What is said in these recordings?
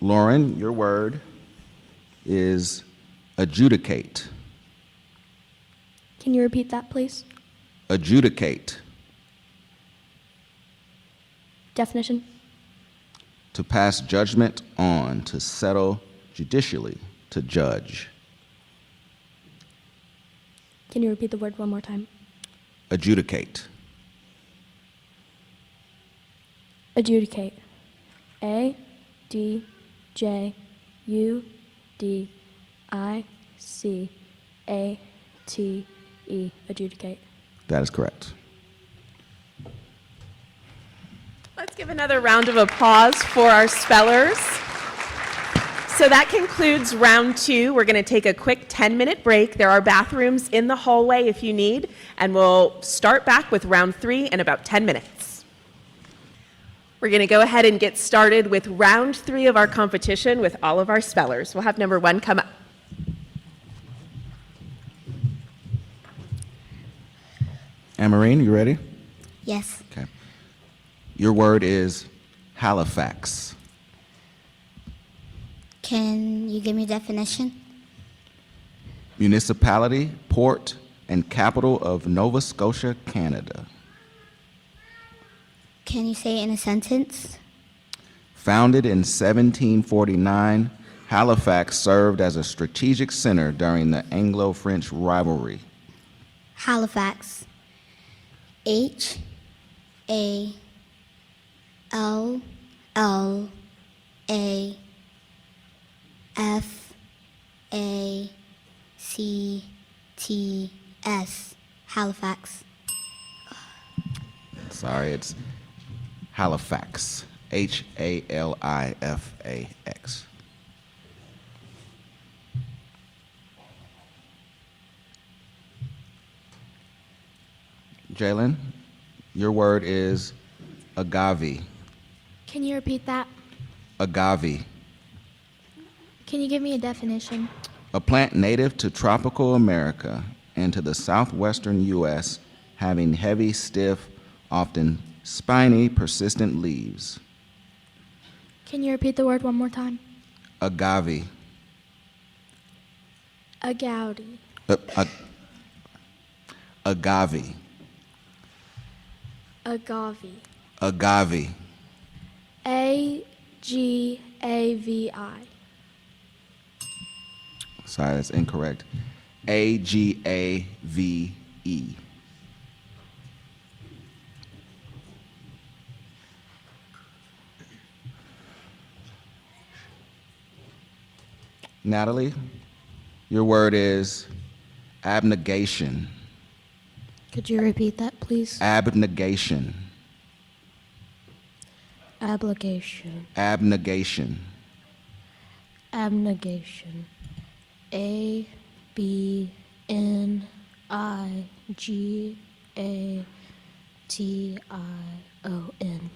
Lauren, your word is adjudicate. Can you repeat that, please? Adjudicate. Definition? To pass judgment on, to settle judicially, to judge. Can you repeat the word one more time? Adjudicate. Adjudicate. A-D-J-U-D-I-C-A-T-E. Adjudicate. That is correct. Let's give another round of applause for our spellers. So that concludes round 2. We're going to take a quick 10-minute break. There are bathrooms in the hallway if you need, and we'll start back with round 3 in about 10 minutes. We're going to go ahead and get started with round 3 of our competition with all of our spellers. We'll have number 1 come up. Anne-Marine, you ready? Yes. Okay. Your word is Halifax. Can you give me a definition? Municipality, port, and capital of Nova Scotia, Canada. Can you say it in a sentence? Founded in 1749, Halifax served as a strategic center during the Anglo-French rivalry. Halifax. H-A-L-L-A-F-A-C-T-S. Halifax. Sorry, it's Halifax. H-A-L-I-F-A-X. Jalen, your word is agave. Can you repeat that? Agave. Can you give me a definition? A plant native to tropical America and to the southwestern U.S., having heavy, stiff, often spiny, persistent leaves. Can you repeat the word one more time? Agave. Agouti. Agave. Agave. Agave. A-G-A-V-I. Sorry, that's incorrect. A-G-A-V-E. Natalie, your word is abnegation. Could you repeat that, please? Abnegation. Obligation. Abnegation. Abnegation. A-B-N-I-G-A-T-I-O-N.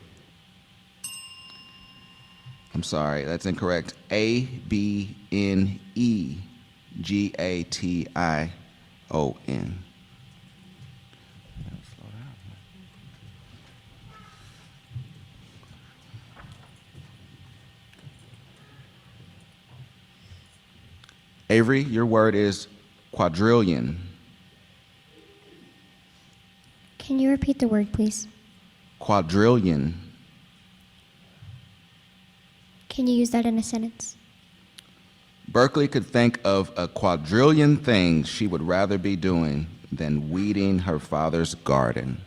I'm sorry, that's incorrect. A-B-N-E-G-A-T-I-O-N. Avery, your word is quadrillion. Can you repeat the word, please? Quadrillion. Can you use that in a sentence? Berkeley could think of a quadrillion things she would rather be doing than weeding her father's garden.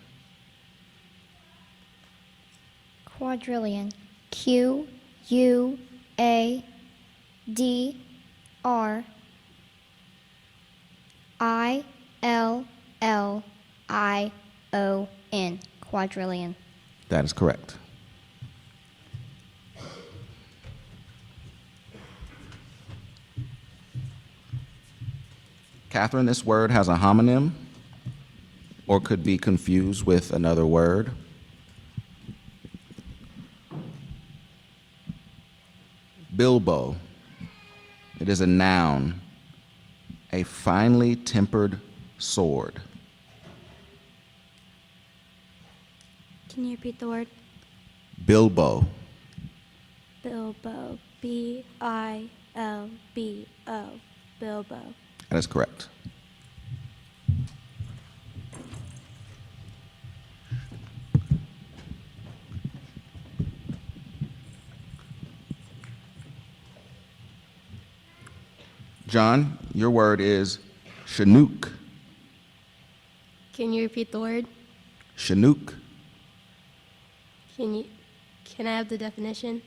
Quadrillion. Q-U-A-D-R-I-L-L-I-O-N. Quadrillion. That is correct. Catherine, this word has a homonym or could be confused with another word. Bilbo. It is a noun, a finely tempered sword. Can you repeat the word? Bilbo. Bilbo. B-I-L-B-O. Bilbo. That is correct. John, your word is Chinook. Can you repeat the word? Chinook. Can I have the definition?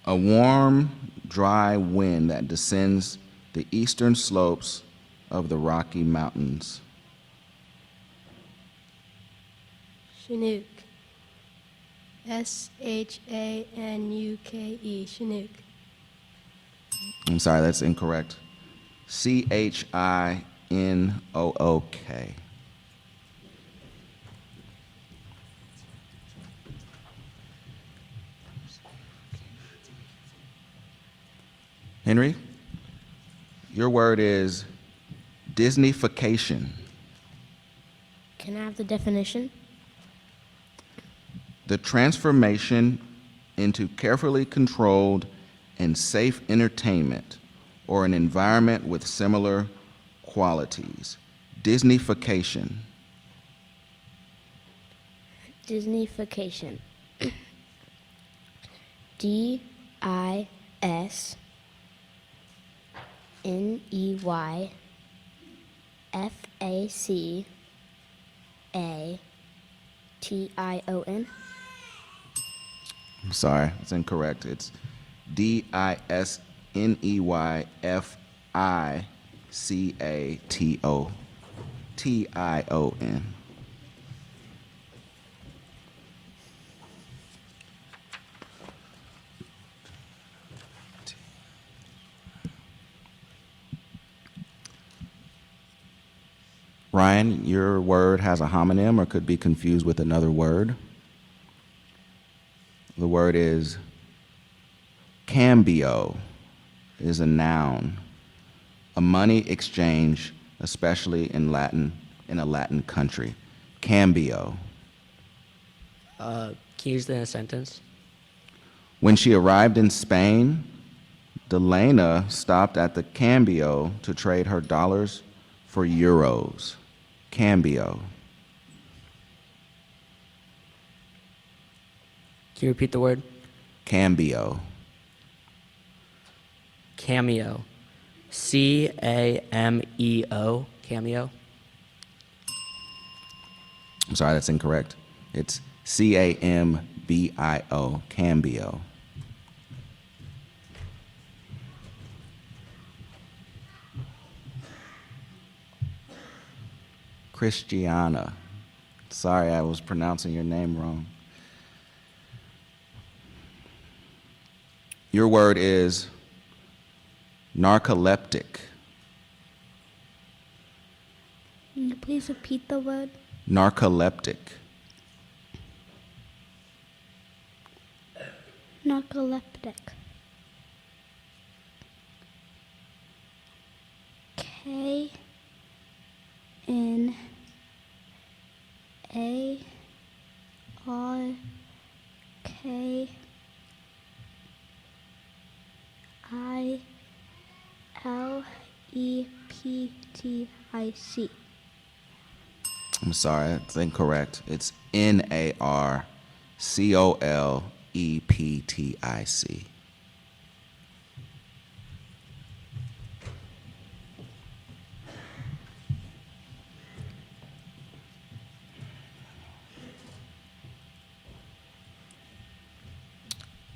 A warm, dry wind that descends the eastern slopes of the Rocky Mountains. Chinook. S-H-A-N-U-K-E. Chinook. I'm sorry, that's incorrect. C-H-I-N-O-O-K. Henry, your word is Disneyfication. Can I have the definition? The transformation into carefully controlled and safe entertainment or an environment with similar qualities. Disneyfication. Disneyfication. D-I-S-N-E-Y-F-A-C-A-T-I-O-N. I'm sorry, it's incorrect. It's D-I-S-N-E-Y-F-I-C-A-T-O-T-I-O-N. Ryan, your word has a homonym or could be confused with another word. The word is cambio, is a noun, a money exchange, especially in a Latin country. Cambio. Can you use that in a sentence? When she arrived in Spain, Delana stopped at the Cambio to trade her dollars for euros. Cambio. Can you repeat the word? Cambio. Cameo. C-A-M-E-O. Cameo. I'm sorry, that's incorrect. It's C-A-M-B-I-O. Cambio. Christiana. Sorry, I was pronouncing your name wrong. Your word is narcoleptic. Can you please repeat the word? Narcoleptic. Narcoleptic. K N A R K I L E P T I C. I'm sorry, it's incorrect. It's N-A-R-C-O-L-E-P-T-I-C.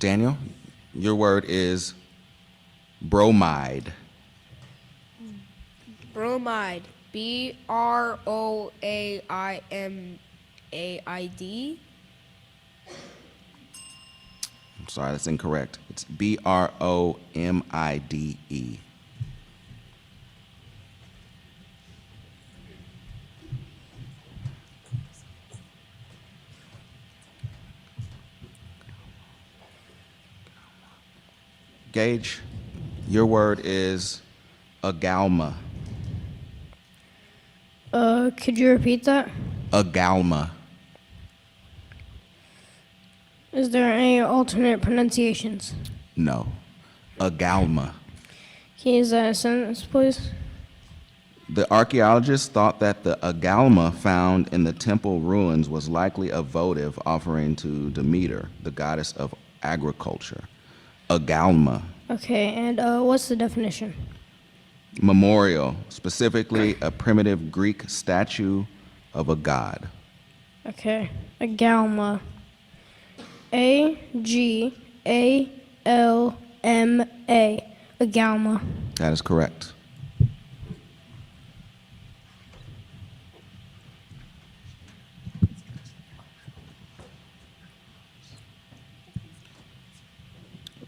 Daniel, your word is bromide. Bromide. B-R-O-A-I-M-A-I-D. I'm sorry, that's incorrect. It's B-R-O-M-I-D-E. Gage, your word is agalma. Could you repeat that? Agalma. Is there any alternate pronunciations? No. Agalma. Can you use that in a sentence, please? The archaeologists thought that the agalma found in the temple ruins was likely a votive offering to Demeter, the goddess of agriculture. Agalma. Okay, and what's the definition? Memorial, specifically a primitive Greek statue of a god. Okay, agalma. A-G-A-L-M-A. Agalma. That is correct.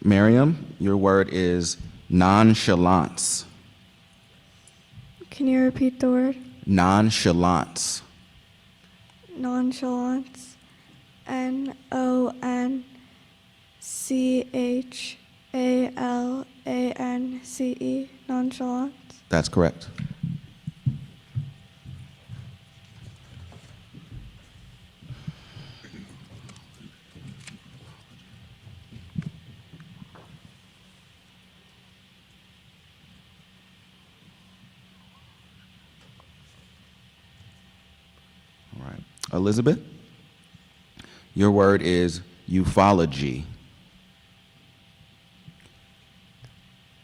Miriam, your word is nonchalance. Can you repeat the word? Nonchalance. Nonchalance. Nonchalance. Nonchalance. That's correct. All right. Elizabeth, your word is ufology.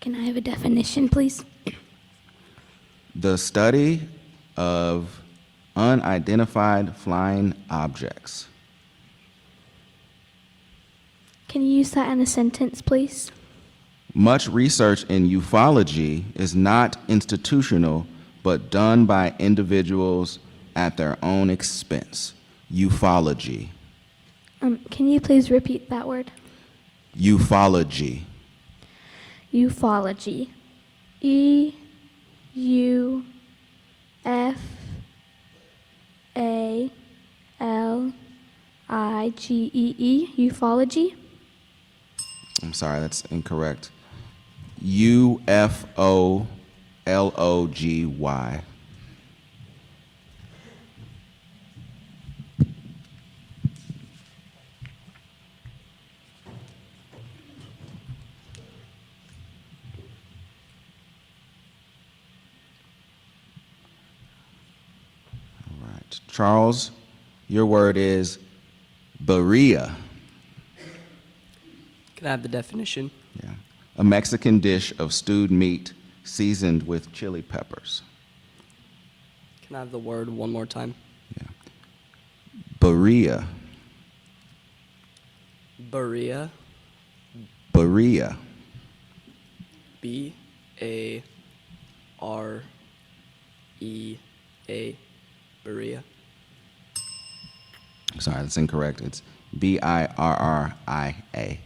Can I have a definition, please? The study of unidentified flying objects. Can you use that in a sentence, please? Much research in ufology is not institutional, but done by individuals at their own expense. Ufology. Can you please repeat that word? Ufology. Ufology. E-U-F-A-L-I-G-E-E. Ufology. I'm sorry, that's incorrect. U-F-O-L-O-G-Y. All right. Charles, your word is birria. Can I have the definition? Yeah. A Mexican dish of stewed meat seasoned with chili peppers. Can I have the word one more time? Yeah. Birria. Birria. Birria. B-A-R-E-A. Birria. Sorry, that's incorrect. It's B-I-R-R-I-A.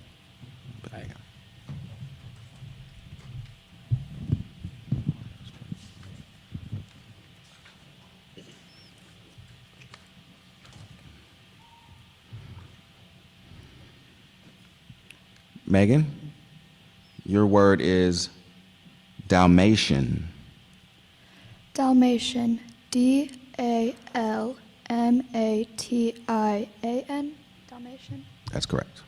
Megan, your word is Dalmatian. Dalmatian. D-A-L-M-A-T-I-A-N. Dalmatian. That's correct.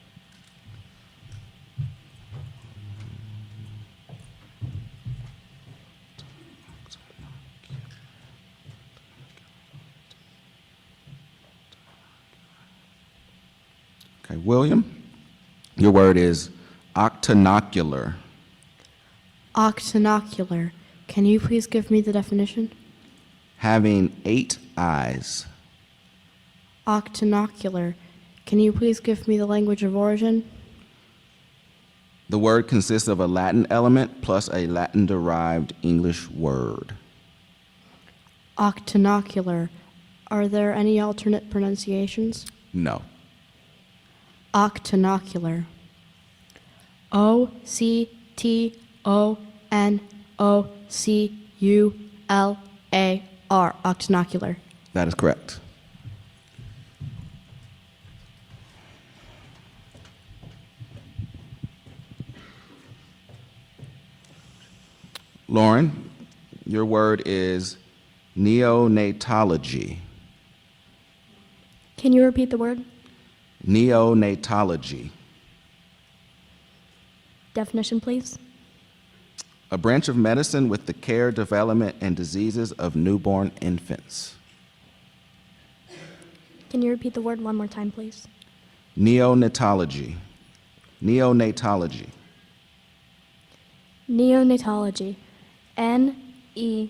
Okay, William, your word is octinocular. Octinocular. Can you please give me the definition? Having 8 eyes. Octinocular. Can you please give me the language of origin? The word consists of a Latin element plus a Latin-derived English word. Octinocular. Are there any alternate pronunciations? No. Octinocular. O-C-T-O-N-O-C-U-L-A-R. Octinocular. That is correct. Lauren, your word is neonatology. Can you repeat the word? Neonatology. definition, please? A branch of medicine with the care, development, and diseases of newborn infants. Can you repeat the word one more time, please? Neonatology. Neonatology. Neonatology. Neonatology.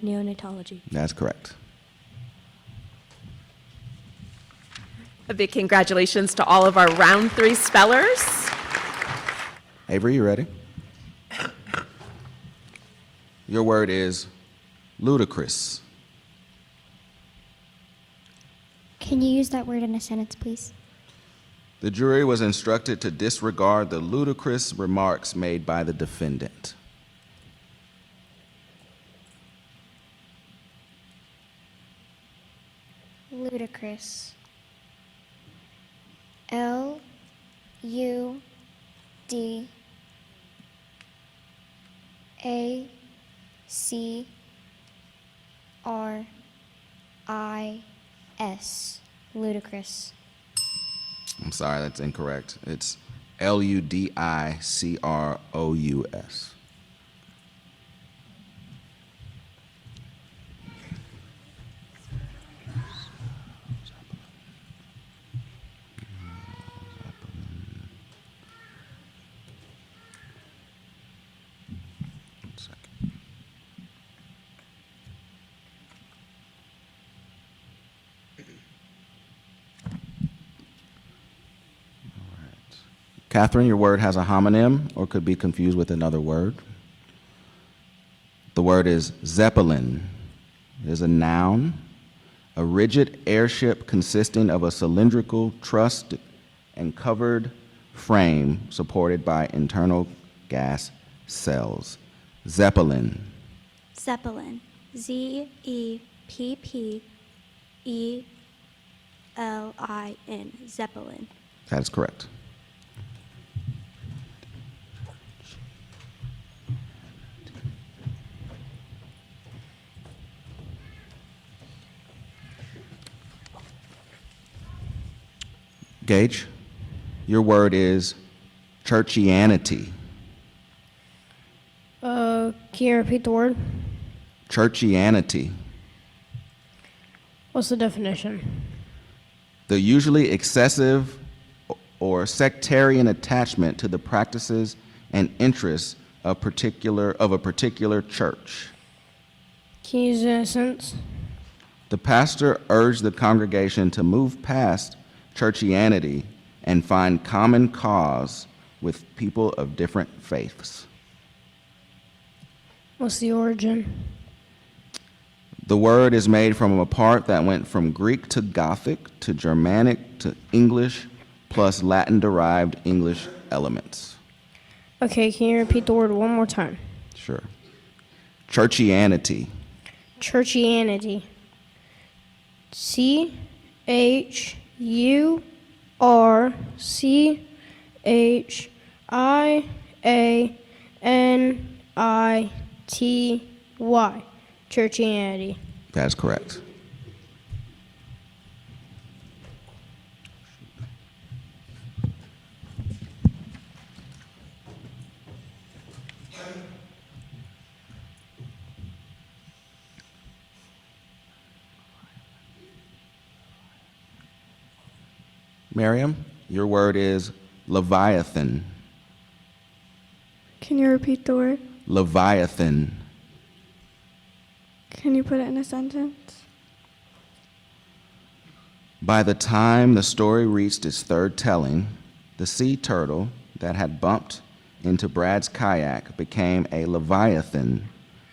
Neonatology. That's correct. A big congratulations to all of our round 3 spellers. Avery, you ready? Your word is ludicrous. Can you use that word in a sentence, please? The jury was instructed to disregard the ludicrous remarks made by the defendant. Ludicrous. L-U-D-I-C-R-O-U-S. Ludicrous. I'm sorry, that's incorrect. It's Ludicrous. Catherine, your word has a homonym or could be confused with another word. The word is Zeppelin. It is a noun, a rigid airship consisting of a cylindrical trussed and covered frame supported by internal gas cells. Zeppelin. Zeppelin. Z-E-P-P-E-L-I-N. Zeppelin. That is correct. Gage, your word is churchianity. Can you repeat the word? Churchianity. What's the definition? The usually excessive or sectarian attachment to the practices and interests of a particular church. Can you use it in a sentence? The pastor urged the congregation to move past churchianity and find common cause with people of different faiths. What's the origin? The word is made from a part that went from Greek to Gothic to Germanic to English, plus Latin-derived English elements. Okay, can you repeat the word one more time? Sure. Churchianity. Churchianity. C-H-U-R-C-H-I-A-N-I-T-Y. Churchianity. That's correct. Miriam, your word is Leviathan. Can you repeat the word? Leviathan. Can you put it in a sentence? By the time the story reached its third telling, the sea turtle that had bumped into Brad's kayak became a leviathan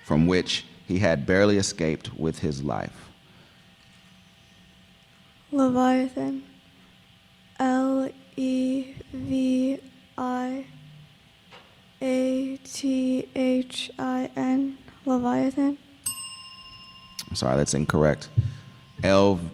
from which he had barely escaped with his life. Leviathan. L-E-V-I-A-T-H-I-N. Leviathan. I'm sorry, that's incorrect. Leviathan.